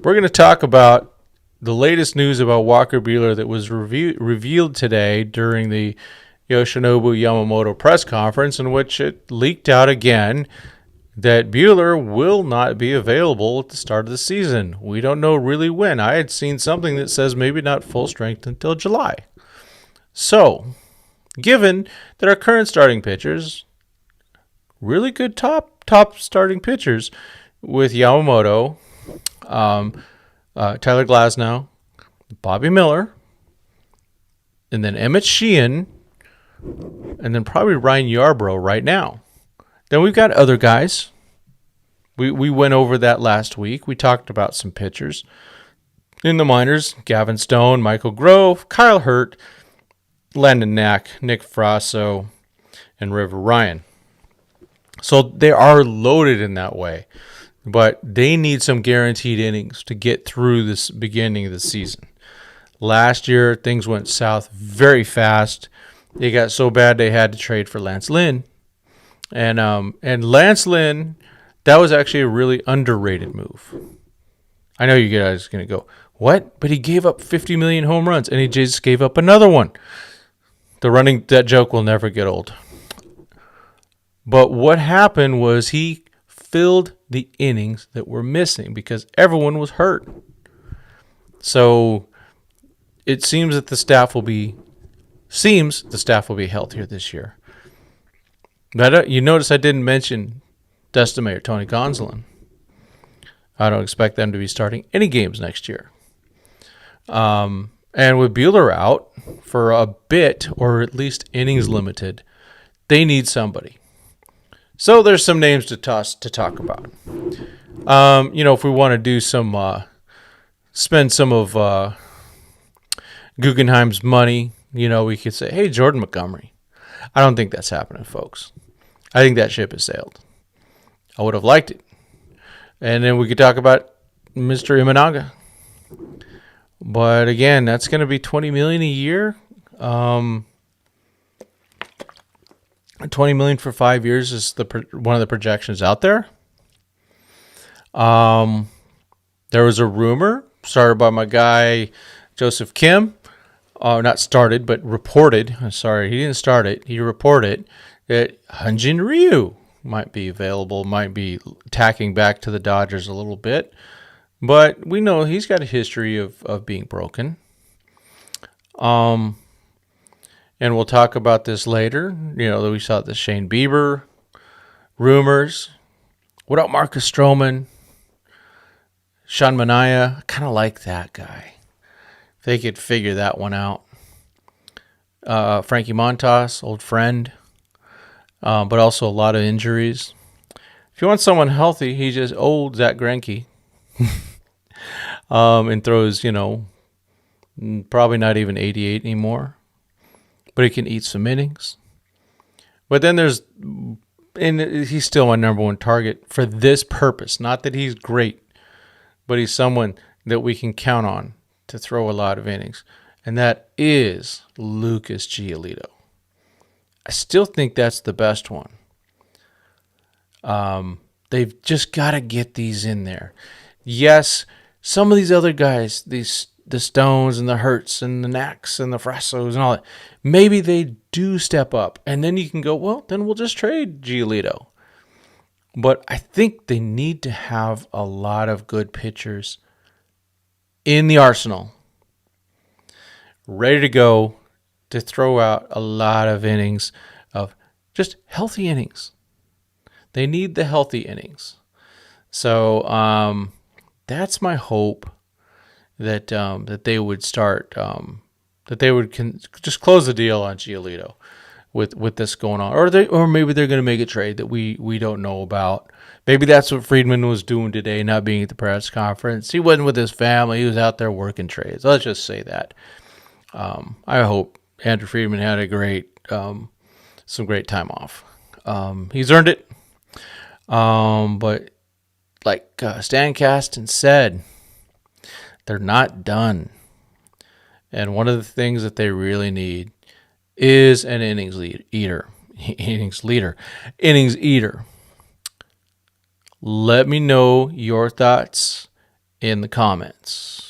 We're going to talk about the latest news about Walker Buehler that was revealed today during the Yoshinobu Yamamoto press conference, in which it leaked out again that Buehler will not be available at the start of the season. We don't know really when. I had seen something that says maybe not full strength until July. So, given that our current starting pitchers, really good top starting pitchers with Yamamoto, Tyler Glasnow, Bobby Miller, and then Emmett Sheehan, and then probably Ryan Yarbrough right now. Then we've got other guys. We went over that last week. We talked about some pitchers in the minors: Gavin Stone, Michael Grove, Kyle Hurt, Landon Knack, Nick Frasso, and River Ryan. So they are loaded in that way, but they need some guaranteed innings to get through this beginning of the season. Last year, things went south very fast. They got so bad they had to trade for Lance Lynn. And Lance Lynn, that was actually a really underrated move. I know you guys are going to go, what? But he gave up 50 million home runs, and he just gave up another one. That joke will never get old. But what happened was he filled the innings that were missing because everyone was hurt. So it seems that the staff will be healthier this year. But you notice I didn't mention Dustin May or Tony Gonsolin. I don't expect them to be starting any games next year. And with Buehler out for a bit, or at least innings limited, they need somebody. So there's some names to talk about. If we want to do spend some of Guggenheim's money, we could say, hey, Jordan Montgomery. I don't think that's happening, folks. I think that ship has sailed. I would have liked it. And then we could talk about Mr. Imanaga. But again, that's going to be $20 million a year. $20 million for 5 years is one of the projections out there. There was a rumor started by my guy Joseph Kim. Not started, but reported. Sorry, he didn't start it. He reported that Hyun-Jin Ryu might be available, might be tacking back to the Dodgers a little bit. But we know he's got a history of being broken. And we'll talk about this later. We saw the Shane Bieber rumors. What about Marcus Stroman? Sean Manaea? I kind of like that guy. If they could figure that one out. Frankie Montas, old friend. But also a lot of injuries. If you want someone healthy, he's just old Zach Greinke. And throws, probably not even 88 anymore. But he can eat some innings. But then and he's still my number one target for this purpose. Not that he's great, but he's someone that we can count on to throw a lot of innings. And that is Lucas Giolito. I still think that's the best one. They've just got to get these in there. Yes, some of these other guys, the Stones and the Hurts and the Knacks and the Frassos and all that, maybe they do step up. And then you can go, well, then we'll just trade Giolito. But I think they need to have a lot of good pitchers in the arsenal, ready to go to throw out a lot of innings of just healthy innings. They need the healthy innings. So that's my hope that they would start, that they would just close the deal on Giolito with this going on, or maybe they're going to make a trade that we don't know about. Maybe that's what Friedman was doing today, not being at the press conference. He wasn't with his family. He was out there working trades. Let's just say that. I hope Andrew Friedman had some great time off. He's earned it. But like Stan Kasten said, they're not done. And one of the things that they really need is an innings eater. Let me know your thoughts in the comments.